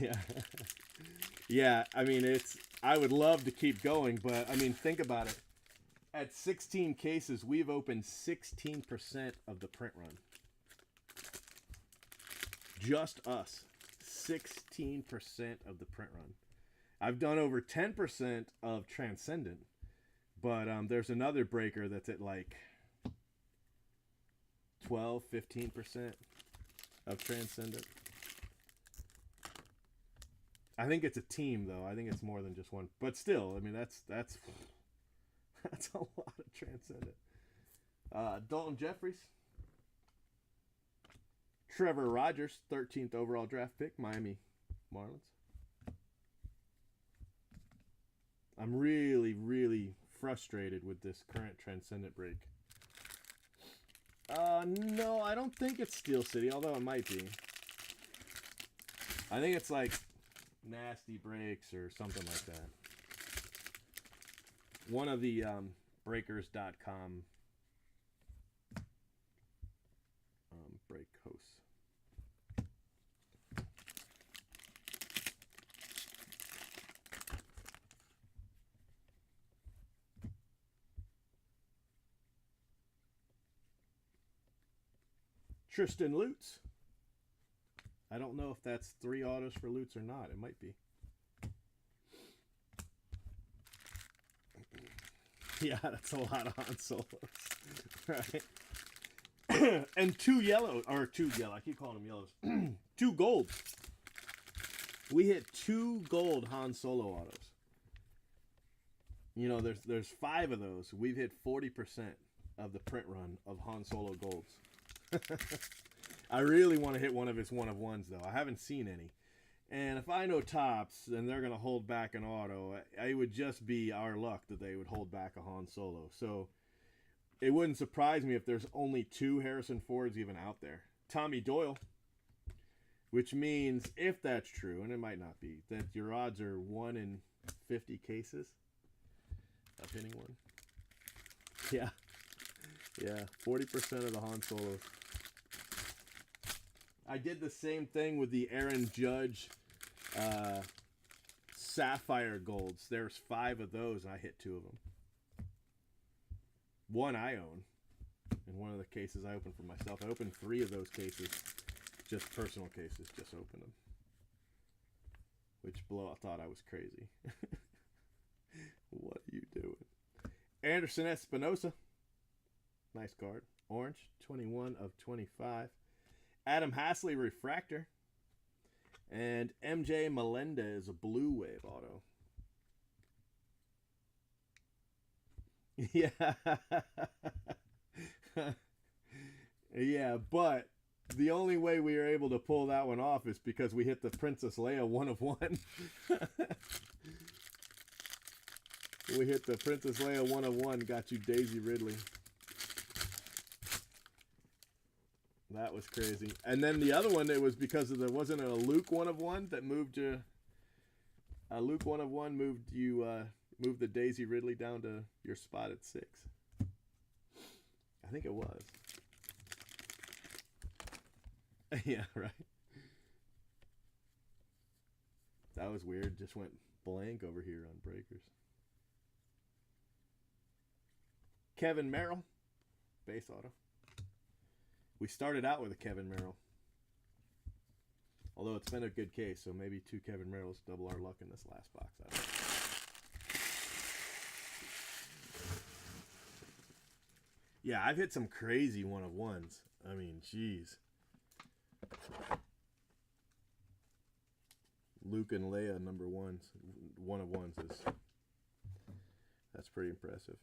Speaker 1: Yeah. Yeah, I mean, I would love to keep going, but, I mean, think about it. At 16 cases, we've opened 16% of the print run. Just us. 16% of the print run. I've done over 10% of Transcendent, but there's another breaker that's at like 12, 15% of Transcendent. I think it's a team, though. I think it's more than just one. But still, I mean, that's a lot of Transcendent. Dalton Jeffries. Trevor Rogers, 13th overall draft pick, Miami Marlins. I'm really, really frustrated with this current Transcendent break. No, I don't think it's Steel City, although it might be. I think it's like Nasty Breaks or something like that. one of the breakers.com break hosts. Tristan Lutz. I don't know if that's 3 autos for Lutz or not. It might be. Yeah, that's a lot of Han Solos. Right. And 2 yellow, or 2 yellow. I keep calling them yellows. 2 gold. We hit 2 gold Han Solo autos. You know, there's 5 of those. We've hit 40% of the print run of Han Solo golds. I really want to hit one of his one-of-ones, though. I haven't seen any. And if I know Topps and they're going to hold back an auto, it would just be our luck that they would hold back a Han Solo. So it wouldn't surprise me if there's only 2 Harrison Fords even out there. Tommy Doyle, which means, if that's true, and it might not be, that your odds are 1 in 50 cases of hitting one. Yeah. Yeah, 40% of the Han Solos. I did the same thing with the Aaron Judge Sapphire Golds. There's 5 of those, and I hit 2 of them. 1 I own. In one of the cases I opened for myself. I opened 3 of those cases. Just personal cases. Just opened them. Which Blowout thought I was crazy. What are you doing? Anderson Espinosa. Nice card. Orange. 21 of 25. Adam Hasley Refractor. And MJ Melendez, a Blue Wave auto. Yeah. Yeah, but the only way we were able to pull that one off is because we hit the Princess Leia 1/1. We hit the Princess Leia 1/1, got you Daisy Ridley. That was crazy. And then the other one, it was because of wasn't a Luke 1/1 that moved you. A Luke 1/1 moved you, moved the Daisy Ridley down to your spot at 6. I think it was. Yeah, right. That was weird. Just went blank over here on breakers. Kevin Merrill, base auto. We started out with a Kevin Merrill. Although it's been a good case, so maybe 2 Kevin Merrills double our luck in this last box. I don't know. Yeah, I've hit some crazy 1/1s. I mean, jeez. Luke and Leia #1s, 1/1s is, that's pretty impressive.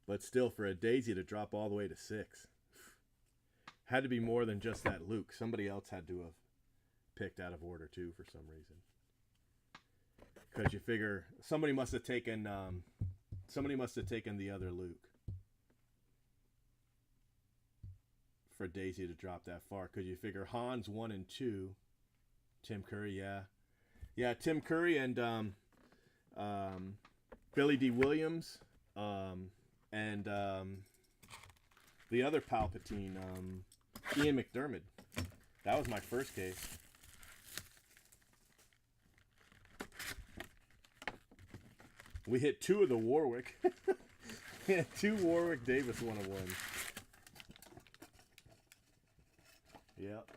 Speaker 1: But still, for a Daisy to drop all the way to 6, had to be more than just that Luke. Somebody else had to have picked out of order too for some reason. Because you figure somebody must have taken the other Luke for Daisy to drop that far. Because you figure Han's 1 and 2, Tim Curry, yeah, Tim Curry and Billy D. Williams, and the other Palpatine, Ian McDermott. That was my first case. We hit 2 of the Warwick. We had 2 Warwick Davis 1/1s. Yep.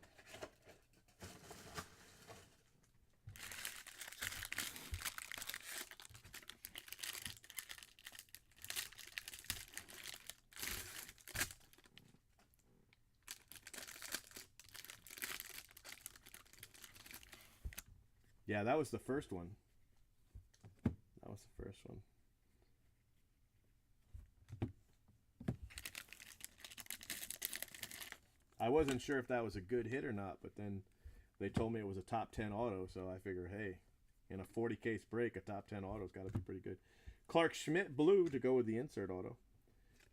Speaker 1: Yeah, that was the first one. That was the first one. I wasn't sure if that was a good hit or not, but then they told me it was a top 10 auto, so I figured, hey, in a 40 case break, a top 10 auto's got to be pretty good. Clark Schmidt blue to go with the insert auto.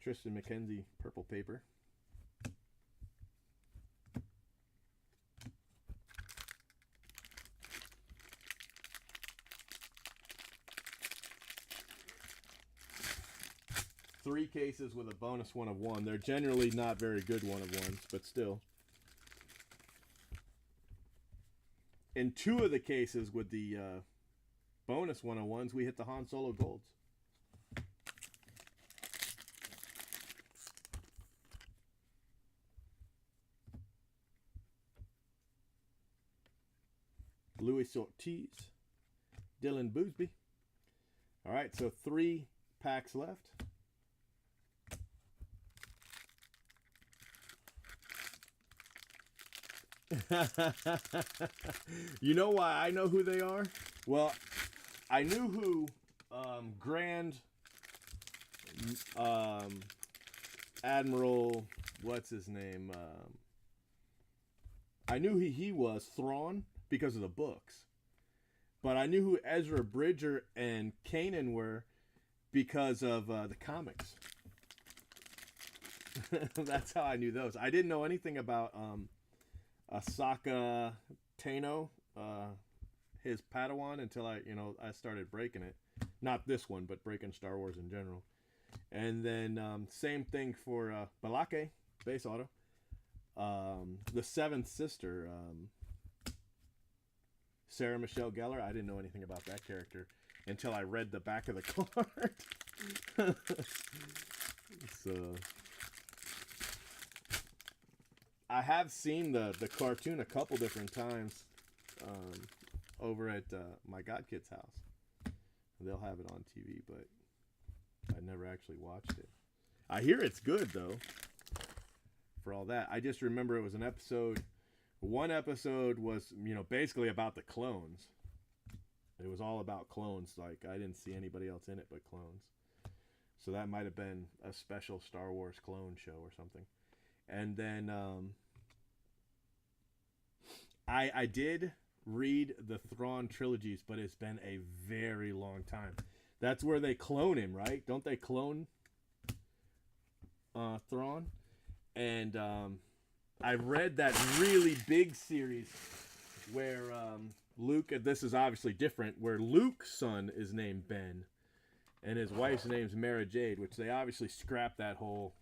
Speaker 1: Tristan McKenzie purple paper. cases with a bonus 1 of 1. They're generally not very good 1 of 1s, but still. In 2 of the cases with the bonus 1 of 1s, we hit the Han Solo golds. Luis Ortiz, Dylan Boosby. All right, so 3 packs left. You know why I know who they are? Well, I knew who Grand Admiral, what's his name? I knew who he was, Thrawn, because of the books. But I knew who Ezra Bridger and Kanan were because of the comics. That's how I knew those. I didn't know anything about Ahsoka Tano, his Padawan, until I started breaking it. Not this one, but breaking Star Wars in general. And then same thing for Balake, base auto. The Seventh Sister, Sarah Michelle Gellar. I didn't know anything about that character until I read the back of the card. So I have seen the cartoon a couple different times over at my godkid's house. They'll have it on TV, but I never actually watched it. I hear it's good though. For all that, I just remember it was an episode. One episode was, basically about the clones. It was all about clones. Like, I didn't see anybody else in it but clones. So that might have been a special Star Wars clone show or something. And then I did read the Thrawn trilogies, but it's been a very long time. That's where they clone him, right? Don't they clone Thrawn? And I read that really big series where Luke, this is obviously different, where Luke's son is named Ben and his wife's name's Mara Jade, which they obviously scrapped that whole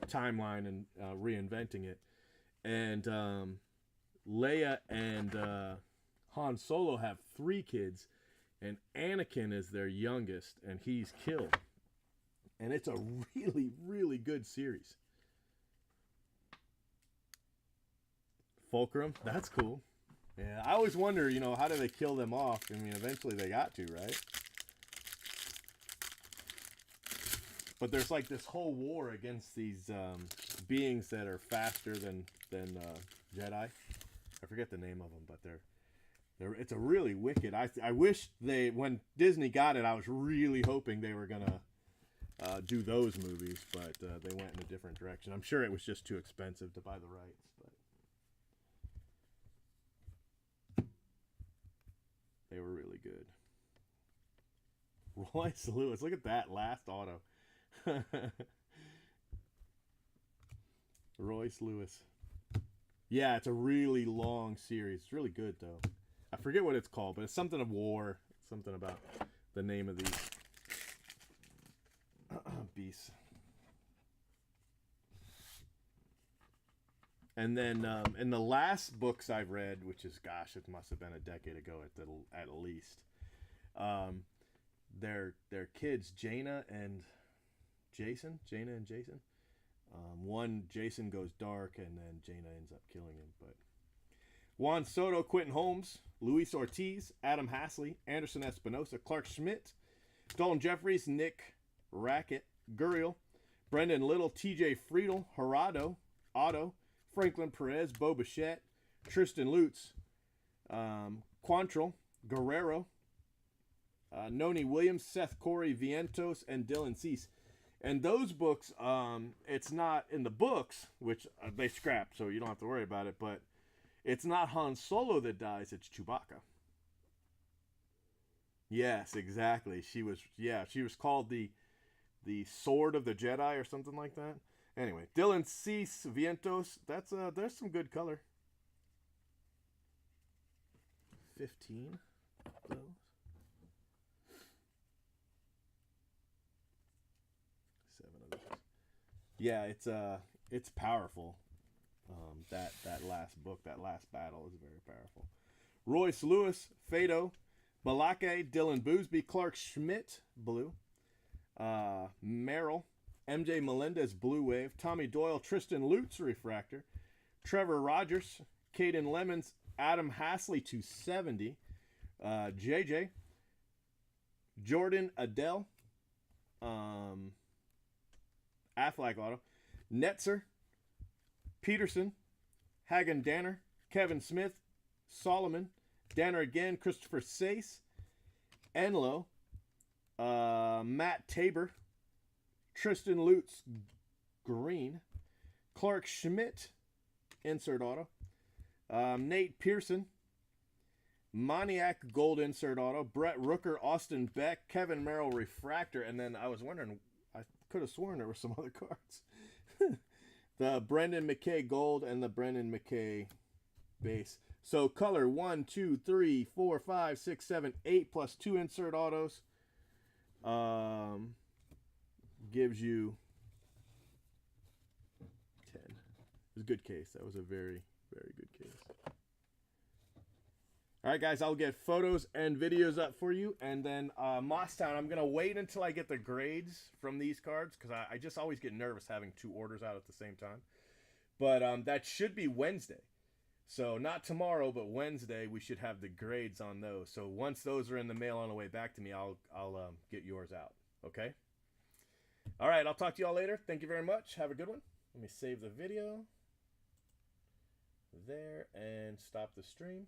Speaker 1: timeline and reinventing it. And Leia and Han Solo have 3 kids, and Anakin is their youngest, and he's killed. And it's a really, really good series. Fulcrum, that's cool. Yeah, I always wonder, how do they kill them off? I mean, eventually they got to, right? But there's like this whole war against these beings that are faster than Jedi. I forget the name of them, but they're it's a really wicked. I wish when Disney got it, I was really hoping they were gonna do those movies, but they went in a different direction. I'm sure it was just too expensive to buy the rights, but they were really good. Royce Lewis, look at that last auto. Royce Lewis. Yeah, it's a really long series. It's really good though. I forget what it's called, but it's something of war. Something about the name of these beasts. And then in the last books I've read, which is, gosh, it must have been a decade ago at least, their kids, Jaina and Jason. One, Jason goes dark, and then Jaina ends up killing him. But Juan Soto, Quentin Holmes, Luis Ortiz, Adam Hasley, Anderson Espinosa, Clark Schmidt, Dalton Jeffries, Nick Rackett, Guriel, Brendan Little, TJ Friedel, Gerardo, Otto, Franklin Perez, Bo Bichette, Tristan Lutz, Quantrill, Guerrero, Noni Williams, Seth Corey, Vientos, and Dylan Cease. And those books, it's not in the books, which they scrapped, so you don't have to worry about it, but it's not Han Solo that dies, it's Chewbacca. Yes, exactly. She was called the Sword of the Jedi or something like that. Anyway, Dylan Cease, Vientos, there's some good color. 15 of those. Yeah, it's powerful. That last book, that last battle is very powerful. Royce Lewis, Fado, Balake, Dylan Boosby, Clark Schmidt, blue. Merrill, MJ Melendez, blue wave. Tommy Doyle, Tristan Lutz, refractor. Trevor Rogers, Caden Lemons, Adam Hasley, 270. JJ, Jordan Adele, Affleck auto. Netzer, Peterson, Hagen Danner, Kevin Smith, Solomon, Danner again, Christopher Sace, Enlow, Matt Tabor, Tristan Lutz, green, Clark Schmidt, insert auto, Nate Pearson, Moniac gold insert auto, Brett Rooker, Austin Beck, Kevin Merrill refractor, and then I was wondering, I could have sworn there were some other cards. The Brendan McKay gold and the Brendan McKay base. So color 1, 2, 3, 4, 5, 6, 7, 8 plus 2 insert autos gives you 10. It was a good case. That was a very, very good case. All right, guys, I'll get photos and videos up for you. And then Moss-Town, I'm going to wait until I get the grades from these cards because I just always get nervous having 2 orders out at the same time. But that should be Wednesday. So not tomorrow, but Wednesday, we should have the grades on those. So once those are in the mail on the way back to me, I'll get yours out. Okay? All right, I'll talk to you all later. Thank you very much. Have a good one. Let me save the video there and stop the stream.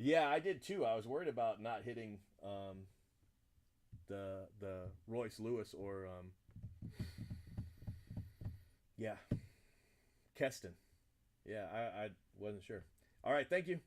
Speaker 1: Yeah, I did too. I was worried about not hitting the Royce Lewis or yeah, Keston. Yeah, I wasn't sure. All right, thank you.